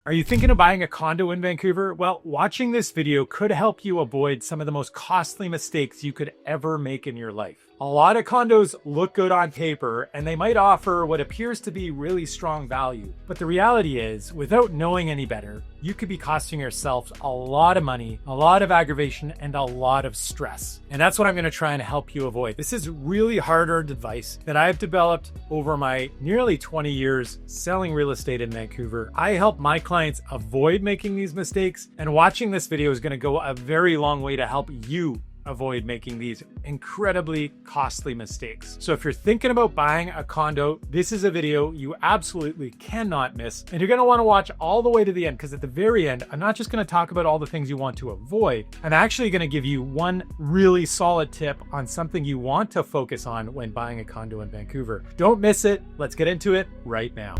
Are you thinking of buying a condo in Vancouver? Well, watching this video could help you avoid some of the most costly mistakes you could ever make in your life. A lot of condos look good on paper and they might offer what appears to be really strong value. But the reality is, without knowing any better, you could be costing yourself a lot of money, a lot of aggravation, and a lot of stress. And that's what I'm going to try and help you avoid. This is really hard-earned advice that I've developed over my nearly 20 years selling real estate in Vancouver. I help my clients avoid making these mistakes, and watching this video is going to go a very long way to help you avoid making these incredibly costly mistakes. So if you're thinking about buying a condo, this is a video you absolutely cannot miss. And you're going to want to watch all the way to the end, because at the very end, I'm not just going to talk about all the things you want to avoid. I'm actually going to give you one really solid tip on something you want to focus on when buying a condo in Vancouver. Don't miss it. Let's get into it right now.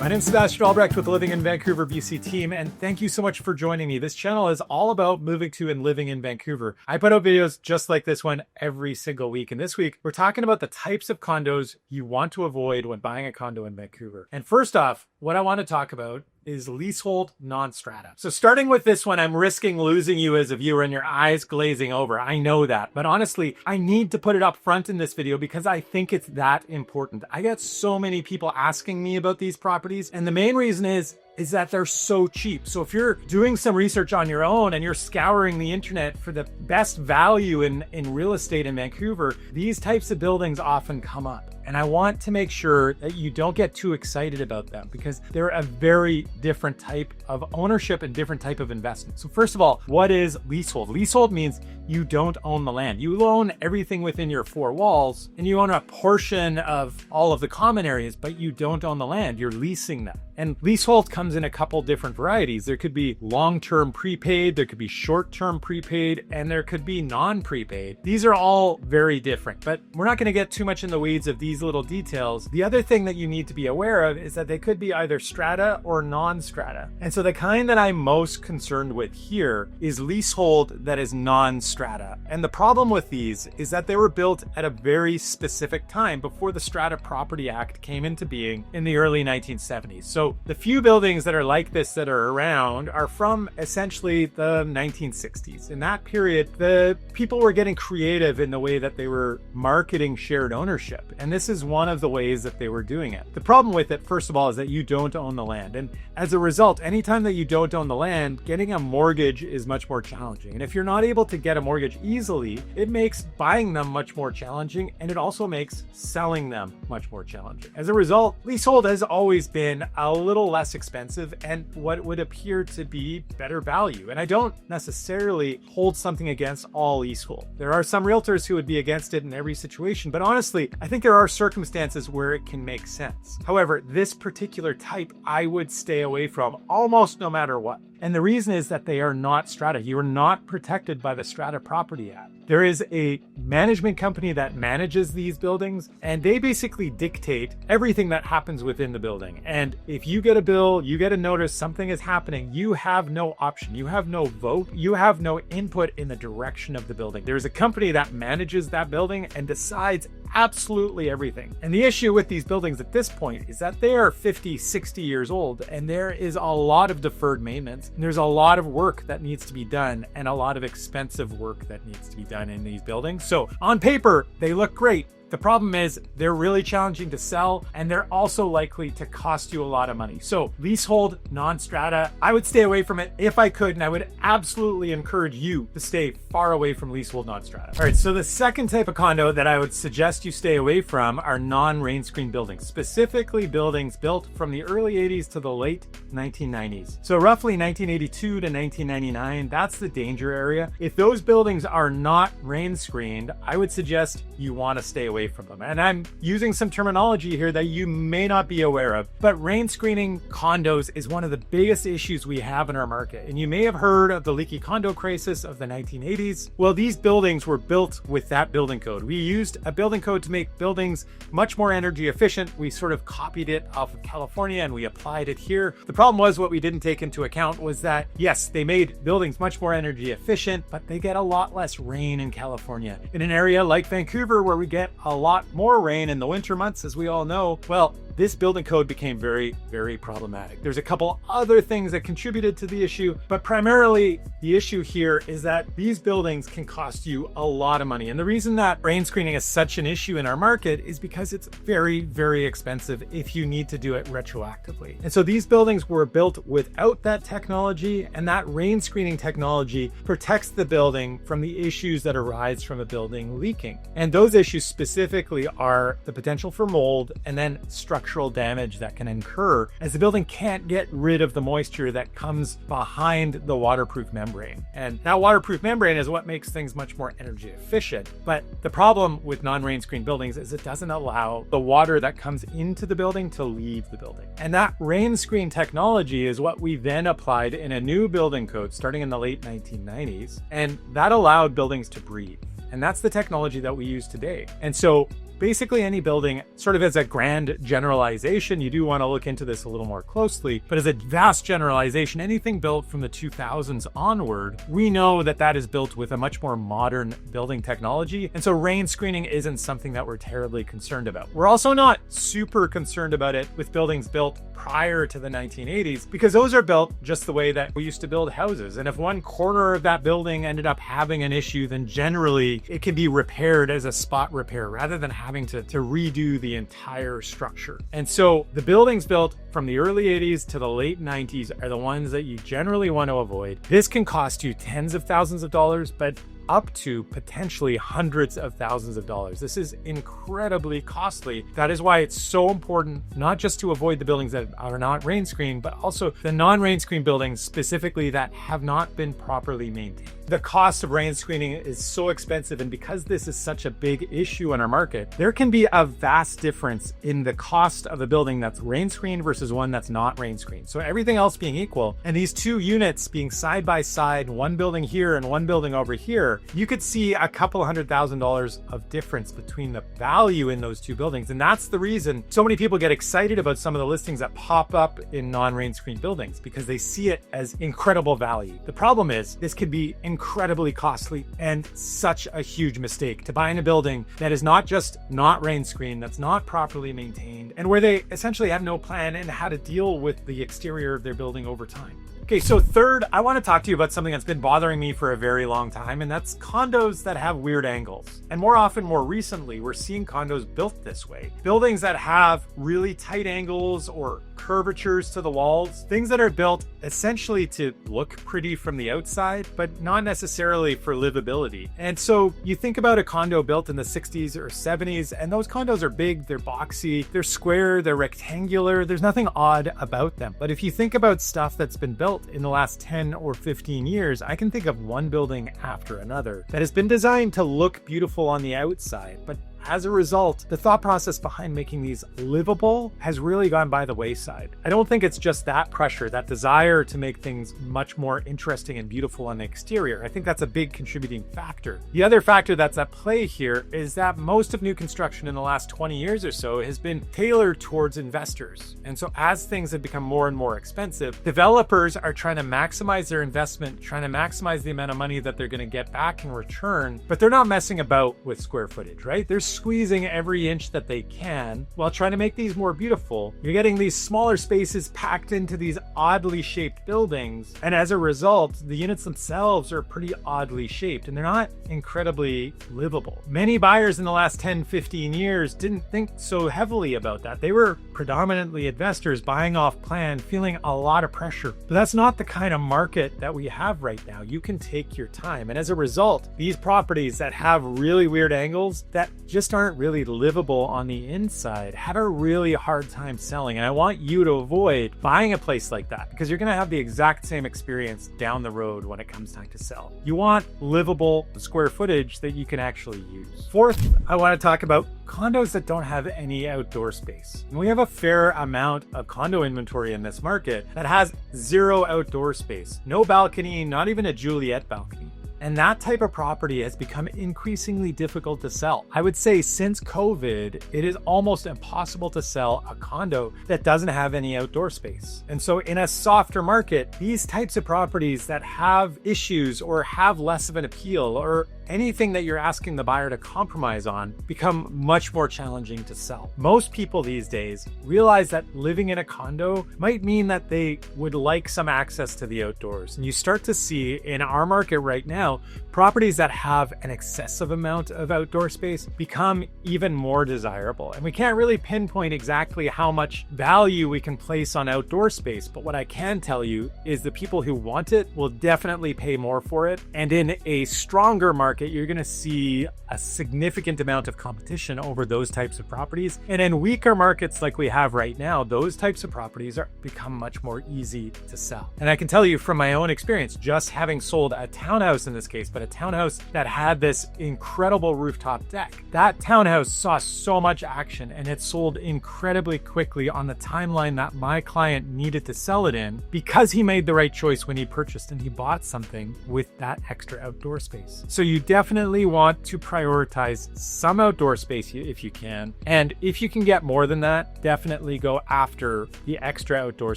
My name's Sebastian Albrecht with the Living in Vancouver BC team, and thank you so much for joining me. This channel is all about moving to and living in Vancouver. I put out videos just like this one every single week, and this week we're talking about the types of condos you want to avoid when buying a condo in Vancouver. And first off, what I want to talk about is leasehold non-strata. So starting with this one, I'm risking losing you as a viewer and your eyes glazing over. I know that, but honestly, I need to put it up front in this video because I think it's that important. I get so many people asking me about these properties, and the main reason is that they're so cheap. So if you're doing some research on your own and you're scouring the internet for the best value in real estate in Vancouver, these types of buildings often come up. And I want to make sure that you don't get too excited about them because they're a very different type of ownership and different type of investment. So first of all, what is leasehold? Leasehold means you don't own the land. You own everything within your four walls and you own a portion of all of the common areas, but you don't own the land. You're leasing them. And leasehold comes in a couple different varieties. There could be long-term prepaid, there could be short-term prepaid, and there could be non-prepaid. These are all very different, but we're not going to get too much in the weeds of these little details. The other thing that you need to be aware of is that they could be either strata or non-strata. And so the kind that I'm most concerned with here is leasehold that is non-strata. And the problem with these is that they were built at a very specific time before the Strata Property Act came into being in the early 1970s. So the few buildings that are like this that are around are from essentially the 1960s. In that period, the people were getting creative in the way that they were marketing shared ownership. And this is one of the ways that they were doing it. The problem with it, first of all, is that you don't own the land. And as a result, anytime that you don't own the land, getting a mortgage is much more challenging. And if you're not able to get a mortgage easily, it makes buying them much more challenging. And it also makes selling them much more challenging. As a result, leasehold has always been a little less expensive and what would appear to be better value. And I don't necessarily hold something against all leasehold. There are some realtors who would be against it in every situation, but honestly, I think there are circumstances where it can make sense. However, this particular type, I would stay away from almost no matter what. And the reason is that they are not strata. You are not protected by the Strata Property Act. There is a management company that manages these buildings, and they basically dictate everything that happens within the building. And if you get a bill, you get a notice, something is happening, you have no option. You have no vote. You have no input in the direction of the building. There's a company that manages that building and decides absolutely everything. And the issue with these buildings at this point is that they are 50, 60 years old, and there is a lot of deferred maintenance. And there's a lot of work that needs to be done and a lot of expensive work that needs to be done in these buildings. So on paper, they look great. The problem is they're really challenging to sell and they're also likely to cost you a lot of money. So leasehold, non-strata, I would stay away from it if I could, and I would absolutely encourage you to stay far away from leasehold non-strata. All right, so the second type of condo that I would suggest you stay away from are non-rain screen buildings, specifically buildings built from the early 80s to the late 1990s. So roughly 1982 to 1999, that's the danger area. If those buildings are not rain screened, I would suggest you want to stay away away from them. And I'm using some terminology here that you may not be aware of, but rain screening condos is one of the biggest issues we have in our market. And you may have heard of the leaky condo crisis of the 1980s. Well, these buildings were built with that building code. We used a building code to make buildings much more energy efficient. We sort of copied it off of California and we applied it here. The problem was what we didn't take into account was that, yes, they made buildings much more energy efficient, but they get a lot less rain in California. In an area like Vancouver, where we get a lot more rain in the winter months, as we all know, well, this building code became very, very problematic. There's a couple other things that contributed to the issue, but primarily the issue here is that these buildings can cost you a lot of money. And the reason that rain screening is such an issue in our market is because it's very, very expensive if you need to do it retroactively. And so these buildings were built without that technology, and that rain screening technology protects the building from the issues that arise from a building leaking. And those issues specifically are the potential for mold and then structural damage that can incur as the building can't get rid of the moisture that comes behind the waterproof membrane. And that waterproof membrane is what makes things much more energy efficient. But the problem with non-rain screen buildings is it doesn't allow the water that comes into the building to leave the building. And that rain screen technology is what we then applied in a new building code starting in the late 1990s. And that allowed buildings to breathe. And that's the technology that we use today. And so basically any building, sort of as a grand generalization, you do want to look into this a little more closely, but as a vast generalization, anything built from the 2000s onward, we know that that is built with a much more modern building technology. And so rain screening isn't something that we're terribly concerned about. We're also not super concerned about it with buildings built prior to the 1980s, because those are built just the way that we used to build houses. And if one corner of that building ended up having an issue, then generally it can be repaired as a spot repair rather than having to redo the entire structure. And so the buildings built from the early 80s to the late 90s are the ones that you generally want to avoid. This can cost you tens of thousands of dollars, but up to potentially hundreds of thousands of dollars. This is incredibly costly. That is why it's so important not just to avoid the buildings that are not rain screened, but also the non-rain screen buildings specifically that have not been properly maintained. The cost of rain screening is so expensive, and because this is such a big issue in our market, there can be a vast difference in the cost of a building that's rain screened versus one that's not rain screened. So everything else being equal, and these two units being side by side, one building here and one building over here, you could see a couple $100,000 of difference between the value in those two buildings. And that's the reason so many people get excited about some of the listings that pop up in non-rain screen buildings, because they see it as incredible value. The problem is this could be incredibly costly and such a huge mistake to buy in a building that is not just not rain screened, that's not properly maintained, and where they essentially have no plan in how to deal with the exterior of their building over time. Okay, so third, I want to talk to you about something that's been bothering me for a very long time, and that's condos that have weird angles. And more often, more recently, we're seeing condos built this way. Buildings that have really tight angles or curvatures to the walls, things that are built essentially to look pretty from the outside, but not necessarily for livability. And so you think about a condo built in the 60s or 70s, and those condos are big, they're boxy, they're square, they're rectangular, there's nothing odd about them. But if you think about stuff that's been built in the last 10 or 15 years, I can think of one building after another that has been designed to look beautiful on the outside, but as a result, the thought process behind making these livable has really gone by the wayside. I don't think it's just that pressure, that desire to make things much more interesting and beautiful on the exterior. I think that's a big contributing factor. The other factor that's at play here is that most of new construction in the last 20 years or so has been tailored towards investors. And so as things have become more and more expensive, developers are trying to maximize their investment, trying to maximize the amount of money that they're going to get back in return, but they're not messing about with square footage, right? They're squeezing every inch that they can while trying to make these more beautiful. You're getting these smaller spaces packed into these oddly shaped buildings, and as a result, the units themselves are pretty oddly shaped and they're not incredibly livable. Many buyers in the last 10-15 years didn't think so heavily about that. They were predominantly investors buying off plan, feeling a lot of pressure. But that's not the kind of market that we have right now. You can take your time, and as a result, these properties that have really weird angles that just just aren't really livable on the inside have a really hard time selling. And I want you to avoid buying a place like that because you're going to have the exact same experience down the road when it comes time to sell. You want livable square footage that you can actually use. Fourth, I want to talk about condos that don't have any outdoor space. And we have a fair amount of condo inventory in this market that has zero outdoor space, no balcony, not even a Juliet balcony. And that type of property has become increasingly difficult to sell. I would say since COVID, it is almost impossible to sell a condo that doesn't have any outdoor space. And so in a softer market, these types of properties that have issues or have less of an appeal or anything that you're asking the buyer to compromise on become much more challenging to sell. Most people these days realize that living in a condo might mean that they would like some access to the outdoors. And you start to see in our market right now, properties that have an excessive amount of outdoor space become even more desirable. And we can't really pinpoint exactly how much value we can place on outdoor space, but what I can tell you is the people who want it will definitely pay more for it. And in a stronger market, you're going to see a significant amount of competition over those types of properties. And in weaker markets like we have right now, those types of properties become much more easy to sell. And I can tell you from my own experience, just having sold a townhouse in this case, but a townhouse that had this incredible rooftop deck. That townhouse saw so much action and it sold incredibly quickly on the timeline that my client needed to sell it in because he made the right choice when he purchased and he bought something with that extra outdoor space. So you definitely want to prioritize some outdoor space if you can. And if you can get more than that, definitely go after the extra outdoor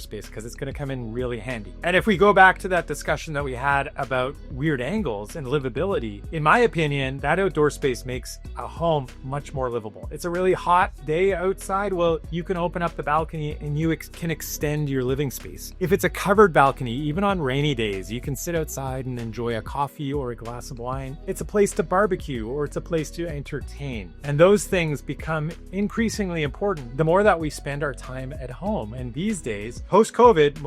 space because it's going to come in really handy. And if we go back to that discussion that we had about weird angles and livability, in my opinion, that outdoor space makes a home much more livable. It's a really hot day outside. Well, you can open up the balcony and you can extend your living space. If it's a covered balcony, even on rainy days, you can sit outside and enjoy a coffee or a glass of wine. It's a place to barbecue or it's a place to entertain. And those things become increasingly important the more that we spend our time at home. And these days, post-COVID,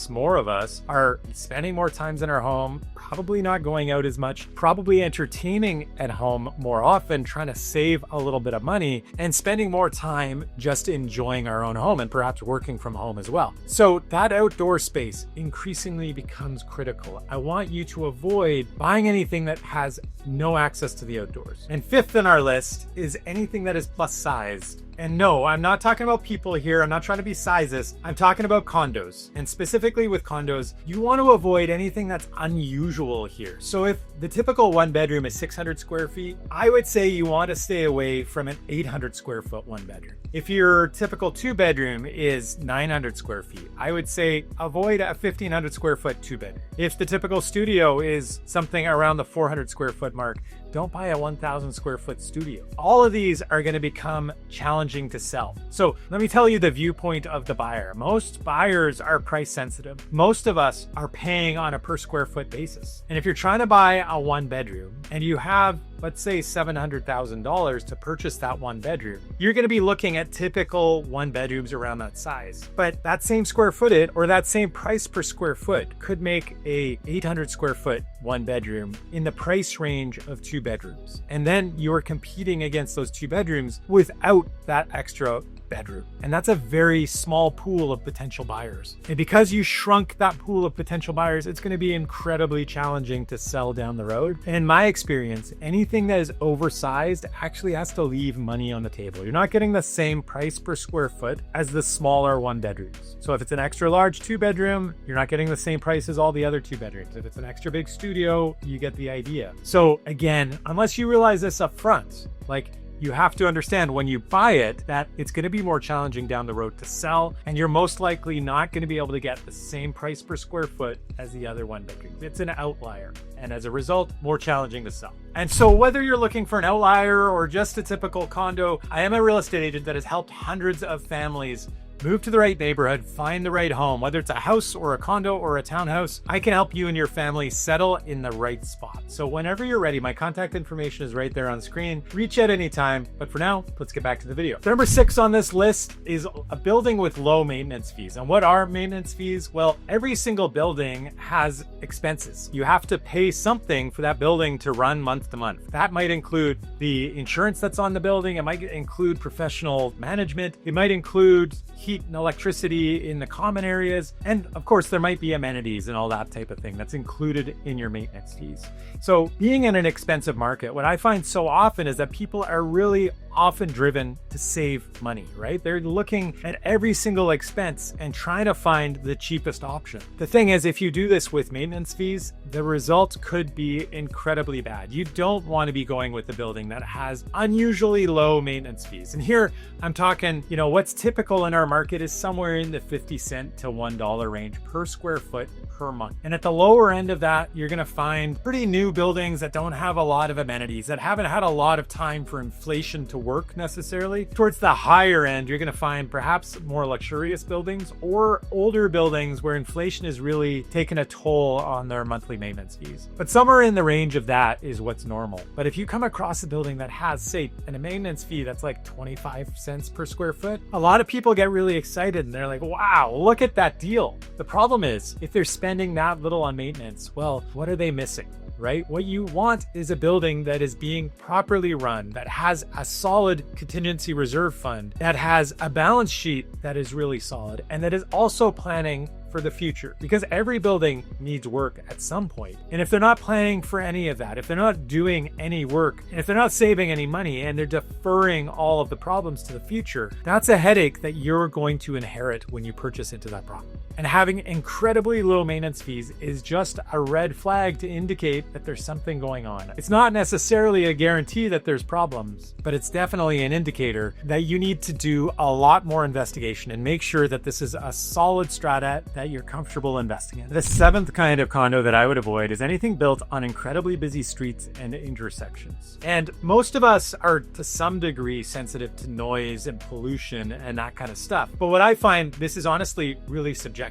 more of us are spending more times in our home, probably not going out as much, probably entertaining at home more often, trying to save a little bit of money and spending more time just enjoying our own home and perhaps working from home as well. So that outdoor space increasingly becomes critical. I want you to avoid buying anything that has no access to the outdoors. And fifth on our list is anything that is plus sized. And no, I'm not talking about people here. I'm not trying to be sizist. I'm talking about condos. And specifically with condos, you want to avoid anything that's unusual here. So if the typical one bedroom is 600 square feet, I would say you want to stay away from an 800 square foot one bedroom. If your typical two bedroom is 900 square feet, I would say avoid a 1500 square foot two bedroom. If the typical studio is something around the 400 square foot mark, don't buy a 1,000 square foot studio. All of these are going to become challenging to sell. So let me tell you the viewpoint of the buyer. Most buyers are price sensitive. Most of us are paying on a per square foot basis. And if you're trying to buy a one bedroom and you have, let's say $700,000 to purchase that one bedroom, you're going to be looking at typical one bedrooms around that size. But that same square footage or that same price per square foot could make a 800 square foot one bedroom in the price range of two bedrooms. And then you're competing against those two bedrooms without that extra bedroom. And that's a very small pool of potential buyers. And because you shrunk that pool of potential buyers, it's going to be incredibly challenging to sell down the road. And in my experience, anything that is oversized actually has to leave money on the table. You're not getting the same price per square foot as the smaller one bedrooms. So if it's an extra large two bedroom, you're not getting the same price as all the other two bedrooms. If it's an extra big studio, you get the idea. So again, unless you realize this up front, you have to understand when you buy it that it's going to be more challenging down the road to sell, and you're most likely not going to be able to get the same price per square foot as the other one bedrooms. It's an outlier, and as a result, more challenging to sell. And so whether you're looking for an outlier or just a typical condo, I am a real estate agent that has helped hundreds of families Move to the right neighborhood, find the right home, whether it's a house or a condo or a townhouse. I can help you and your family settle in the right spot. So whenever you're ready, my contact information is right there on the screen. Reach out anytime. But for now, let's get back to the video. So number 6 on this list is a building with low maintenance fees. And what are maintenance fees? Well, every single building has expenses. You have to pay something for that building to run month to month. That might include the insurance that's on the building. It might include professional management. It might include heat and electricity in the common areas. And of course, there might be amenities and all that type of thing that's included in your maintenance fees. So being in an expensive market, what I find so often is that people are really often driven to save money, right? They're looking at every single expense and trying to find the cheapest option. The thing is, if you do this with maintenance fees, the result could be incredibly bad. You don't want to be going with a building that has unusually low maintenance fees. And here I'm talking, what's typical in our market is somewhere in the 50 cent to $1 range per square foot per month. And at the lower end of that, you're going to find pretty new buildings that don't have a lot of amenities, that haven't had a lot of time for inflation to work necessarily. Towards the higher end, you're going to find perhaps more luxurious buildings or older buildings where inflation is really taking a toll on their monthly maintenance fees. But somewhere in the range of that is what's normal. But if you come across a building that has, say, a maintenance fee that's like 25 cents per square foot, a lot of people get really excited and they're like, wow, look at that deal. The problem is, if they're spending that little on maintenance, well, what are they missing? Right? What you want is a building that is being properly run, that has a solid contingency reserve fund, that has a balance sheet that is really solid, and that is also planning for the future, because every building needs work at some point. And if they're not planning for any of that, if they're not doing any work, and if they're not saving any money, and they're deferring all of the problems to the future, that's a headache that you're going to inherit when you purchase into that property. And having incredibly low maintenance fees is just a red flag to indicate that there's something going on. It's not necessarily a guarantee that there's problems, but it's definitely an indicator that you need to do a lot more investigation and make sure that this is a solid strata that you're comfortable investing in. The 7th kind of condo that I would avoid is anything built on incredibly busy streets and intersections. And most of us are to some degree sensitive to noise and pollution and that kind of stuff. But what I find, this is honestly really subjective.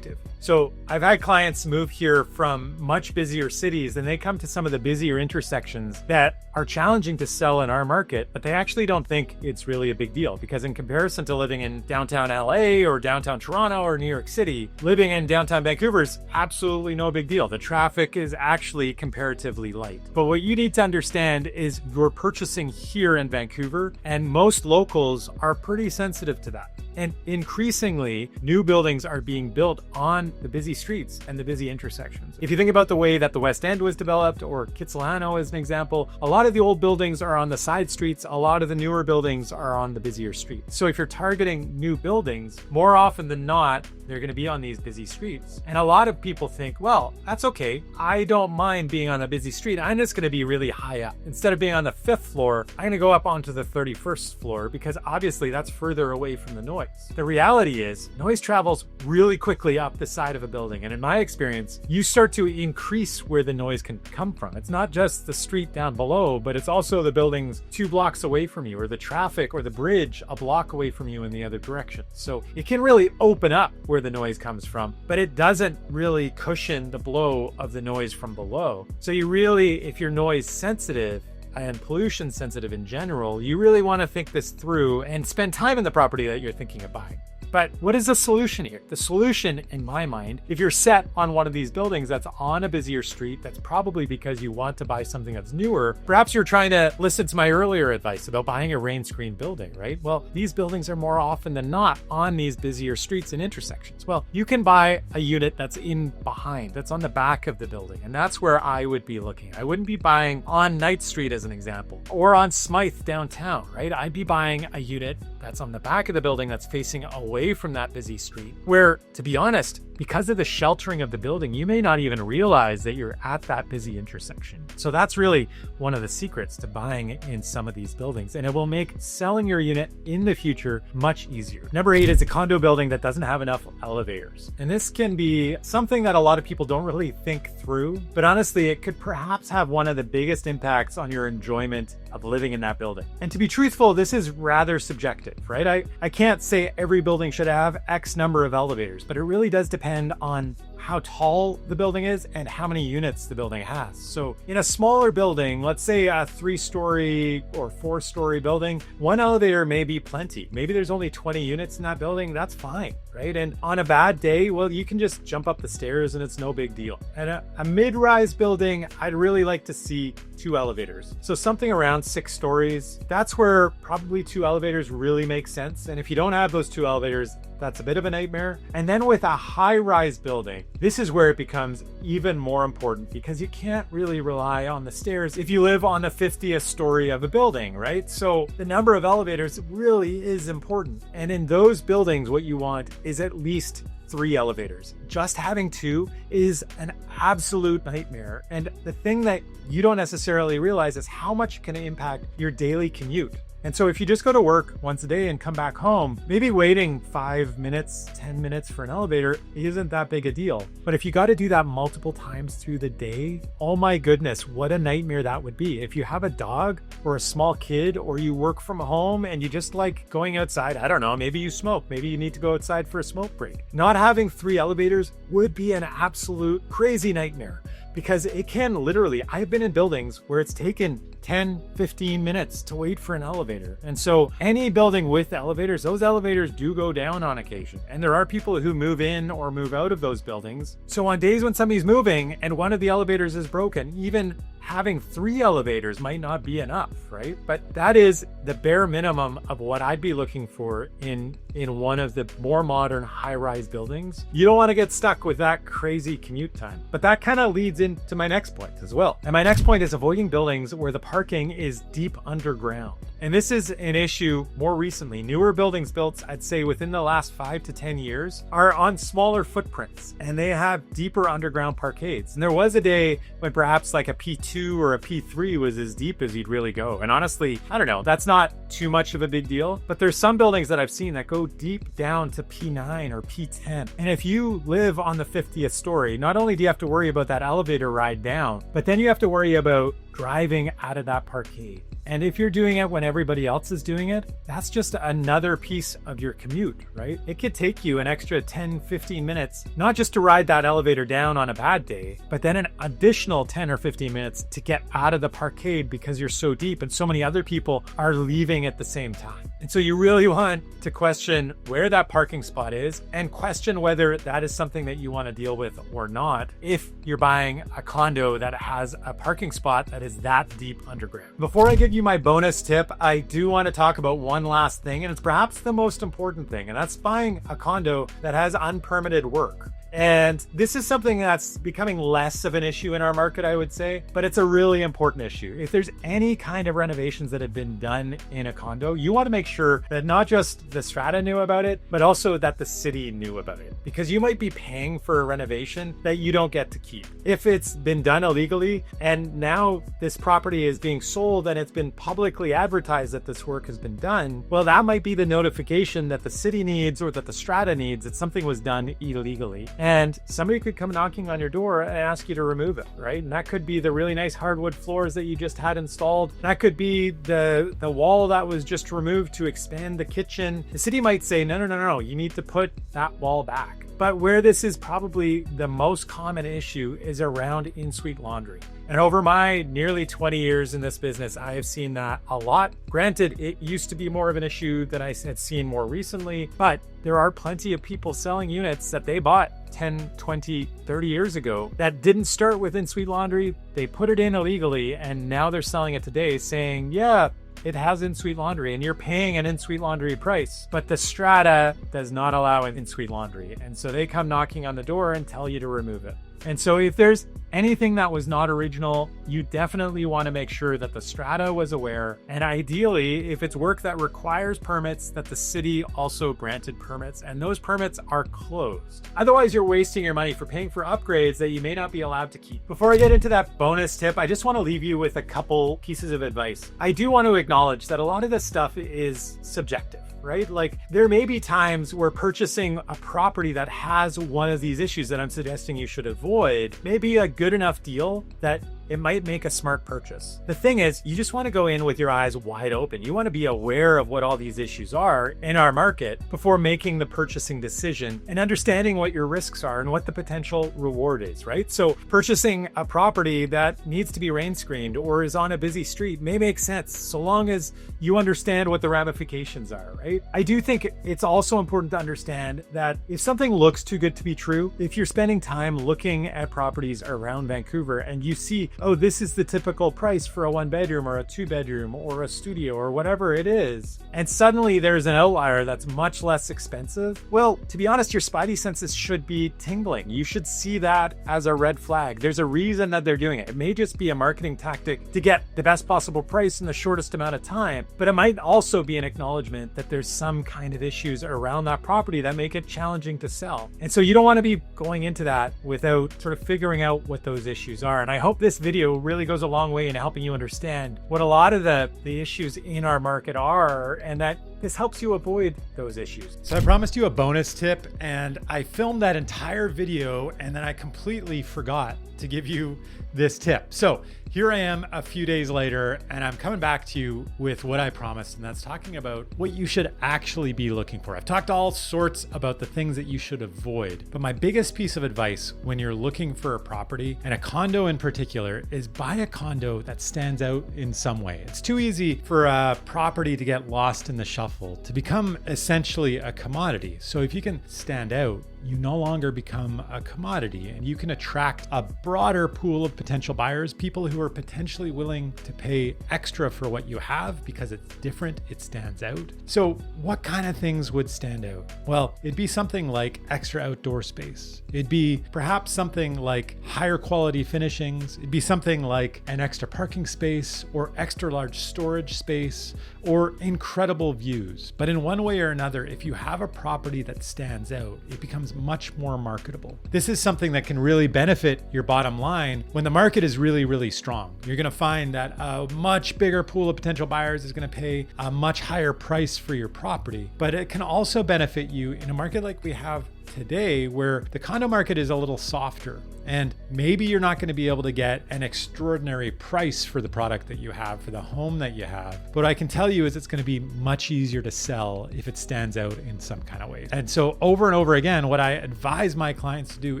So I've had clients move here from much busier cities and they come to some of the busier intersections that are challenging to sell in our market, but they actually don't think it's really a big deal, because in comparison to living in downtown LA or downtown Toronto or New York City, living in downtown Vancouver is absolutely no big deal. The traffic is actually comparatively light. But what you need to understand is you're purchasing here in Vancouver, and most locals are pretty sensitive to that. And increasingly, new buildings are being built on the busy streets and the busy intersections. If you think about the way that the West End was developed, or Kitsilano as an example, a lot of the old buildings are on the side streets, a lot of the newer buildings are on the busier streets. So if you're targeting new buildings, more often than not, they're going to be on these busy streets. And a lot of people think, well, that's okay. I don't mind being on a busy street. I'm just going to be really high up. Instead of being on the 5th floor, I'm going to go up onto the 31st floor, because obviously that's further away from the noise. The reality is noise travels really quickly up the side of a building. And in my experience, you start to increase where the noise can come from. It's not just the street down below, but it's also the buildings 2 blocks away from you, or the traffic or the bridge a block away from you in the other direction. So it can really open up where the noise comes from, but it doesn't really cushion the blow of the noise from below. So you really, if you're noise sensitive and pollution sensitive in general, you really want to think this through and spend time in the property that you're thinking of buying. But what is the solution here? The solution, in my mind, if you're set on one of these buildings that's on a busier street, that's probably because you want to buy something that's newer. Perhaps you're trying to listen to my earlier advice about buying a rain screen building, right? Well, these buildings are more often than not on these busier streets and intersections. Well, you can buy a unit that's in behind, that's on the back of the building. And that's where I would be looking. I wouldn't be buying on Knight Street as an example, or on Smythe downtown, right? I'd be buying a unit that's on the back of the building that's facing away from that busy street, where, to be honest, because of the sheltering of the building, you may not even realize that you're at that busy intersection. So that's really one of the secrets to buying in some of these buildings, and it will make selling your unit in the future much easier. Number 8 is a condo building that doesn't have enough elevators. And this can be something that a lot of people don't really think through, but honestly, it could perhaps have one of the biggest impacts on your enjoyment of living in that building. And to be truthful, this is rather subjective, right? I can't say every building should have X number of elevators, but it really does depend on how tall the building is and how many units the building has. So in a smaller building, let's say a 3-story or 4-story building, one elevator may be plenty. Maybe there's only 20 units in that building. That's fine, right? And on a bad day, well, you can just jump up the stairs and it's no big deal. And a mid-rise building, I'd really like to see 2 elevators. So something around 6 stories, that's where probably 2 elevators really make sense. And if you don't have those 2 elevators, that's a bit of a nightmare. And then with a high-rise building, this is where it becomes even more important because you can't really rely on the stairs if you live on the 50th story of a building, right? So the number of elevators really is important. And in those buildings, what you want is at least 3 elevators. Just having 2 is an absolute nightmare. And the thing that you don't necessarily realize is how much it can impact your daily commute. And so if you just go to work once a day and come back home, maybe waiting 5 minutes, 10 minutes for an elevator isn't that big a deal. But if you got to do that multiple times through the day, oh my goodness, what a nightmare that would be. If you have a dog or a small kid, or you work from home and you just like going outside, I don't know, maybe you smoke, maybe you need to go outside for a smoke break. Not having 3 elevators would be an absolute crazy nightmare. Because it can literally, I've been in buildings where it's taken 10, 15 minutes to wait for an elevator. And so any building with elevators, those elevators do go down on occasion. And there are people who move in or move out of those buildings. So on days when somebody's moving and one of the elevators is broken, even having 3 elevators might not be enough, right? But that is the bare minimum of what I'd be looking for in one of the more modern high-rise buildings. You don't want to get stuck with that crazy commute time. But that kind of leads into my next point as well. And my next point is avoiding buildings where the parking is deep underground. And this is an issue more recently. Newer buildings built, I'd say within the last 5 to 10 years, are on smaller footprints and they have deeper underground parkades. And there was a day when perhaps like a P2 or a P3 was as deep as you'd really go. And honestly, I don't know, that's not too much of a big deal, but there's some buildings that I've seen that go deep down to P9 or P10. And if you live on the 50th story, not only do you have to worry about that elevator ride down, but then you have to worry about driving out of that parkade. And if you're doing it when everybody else is doing it, that's just another piece of your commute, right? It could take you an extra 10, 15 minutes, not just to ride that elevator down on a bad day, but then an additional 10 or 15 minutes to get out of the parkade because you're so deep and so many other people are leaving at the same time. And so you really want to question where that parking spot is and question whether that is something that you want to deal with or not if you're buying a condo that has a parking spot that is that deep underground. Before I give you my bonus tip, I do want to talk about one last thing, and it's perhaps the most important thing, and that's buying a condo that has unpermitted work. And this is something that's becoming less of an issue in our market, I would say, but it's a really important issue. If there's any kind of renovations that have been done in a condo, you want to make sure that not just the strata knew about it, but also that the city knew about it, because you might be paying for a renovation that you don't get to keep. If it's been done illegally and now this property is being sold and it's been publicly advertised that this work has been done, well, that might be the notification that the city needs or that the strata needs that something was done illegally. And somebody could come knocking on your door and ask you to remove it, right? And that could be the really nice hardwood floors that you just had installed. That could be the wall that was just removed to expand the kitchen. The city might say, no, you need to put that wall back. But where this is probably the most common issue is around in-suite laundry. And over my nearly 20 years in this business, I have seen that a lot. Granted, it used to be more of an issue that I had seen more recently, but there are plenty of people selling units that they bought 10, 20, 30 years ago that didn't start with in-suite laundry. They put it in illegally, and now they're selling it today saying, yeah, it has in-suite laundry and you're paying an in-suite laundry price, but the strata does not allow an in-suite laundry. And so they come knocking on the door and tell you to remove it. And so if there's anything that was not original, you definitely want to make sure that the strata was aware. And ideally, if it's work that requires permits, that the city also granted permits and those permits are closed. Otherwise, you're wasting your money for paying for upgrades that you may not be allowed to keep. Before I get into that bonus tip, I just want to leave you with a couple pieces of advice. I do want to acknowledge that a lot of this stuff is subjective, right? Like there may be times where purchasing a property that has one of these issues that I'm suggesting you should avoid may be a good enough deal that it might make a smart purchase. The thing is, you just want to go in with your eyes wide open. You want to be aware of what all these issues are in our market before making the purchasing decision and understanding what your risks are and what the potential reward is, right? So purchasing a property that needs to be rain screened or is on a busy street may make sense so long as you understand what the ramifications are, right? I do think it's also important to understand that if something looks too good to be true, if you're spending time looking at properties around Vancouver and you see, oh, this is the typical price for a 1-bedroom or a 2-bedroom or a studio or whatever it is, and suddenly there's an outlier that's much less expensive, well, to be honest, your spidey senses should be tingling. You should see that as a red flag. There's a reason that they're doing it. It may just be a marketing tactic to get the best possible price in the shortest amount of time, but it might also be an acknowledgement that there's some kind of issues around that property that make it challenging to sell. And so you don't want to be going into that without sort of figuring out what those issues are. And I hope this video really goes a long way in helping you understand what a lot of the issues in our market are, and that this helps you avoid those issues. So I promised you a bonus tip, and I filmed that entire video and then I completely forgot to give you this tip. So here I am a few days later and I'm coming back to you with what I promised, and that's talking about what you should actually be looking for. I've talked all sorts about the things that you should avoid, but my biggest piece of advice when you're looking for a property, and a condo in particular, is buy a condo that stands out in some way. It's too easy for a property to get lost in the shuffle, to become essentially a commodity. So if you can stand out, you no longer become a commodity and you can attract a broader pool of potential buyers, people who are potentially willing to pay extra for what you have because it's different, it stands out. So what kind of things would stand out? Well, it'd be something like extra outdoor space. It'd be perhaps something like higher quality finishings. It'd be something like an extra parking space or extra large storage space or incredible views. But in one way or another, if you have a property that stands out, it becomes much more marketable. This is something that can really benefit your bottom line when the market is really, really strong. You're going to find that a much bigger pool of potential buyers is going to pay a much higher price for your property. But it can also benefit you in a market like we have today, where the condo market is a little softer and maybe you're not going to be able to get an extraordinary price for the product that you have, for the home that you have. But what I can tell you is it's going to be much easier to sell if it stands out in some kind of way. And so over and over again, what I advise my clients to do,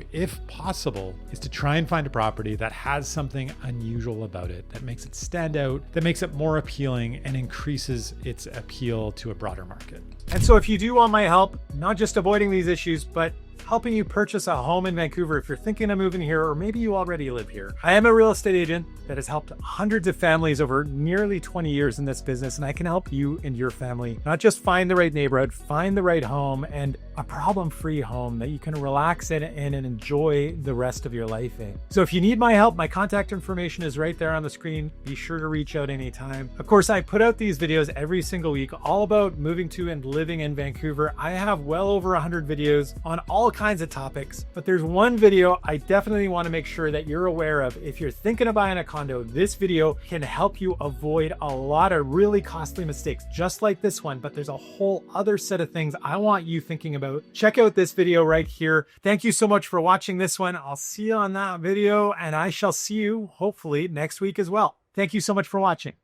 if possible, is to try and find a property that has something unusual about it, that makes it stand out, that makes it more appealing and increases its appeal to a broader market. And so if you do want my help, not just avoiding these issues, but helping you purchase a home in Vancouver if you're thinking of moving here, or maybe you already live here. I am a real estate agent that has helped hundreds of families over nearly 20 years in this business, and I can help you and your family not just find the right neighborhood, find the right home, and a problem-free home that you can relax in and enjoy the rest of your life in. So if you need my help, my contact information is right there on the screen. Be sure to reach out anytime. Of course, I put out these videos every single week, all about moving to and living in Vancouver. I have well over 100 videos on all kinds of topics, but there's one video I definitely want to make sure that you're aware of. If you're thinking of buying a condo, this video can help you avoid a lot of really costly mistakes just like this one, but there's a whole other set of things I want you thinking about. Check out this video right here. Thank you so much for watching this one. I'll see you on that video, and I shall see you hopefully next week as well. Thank you so much for watching.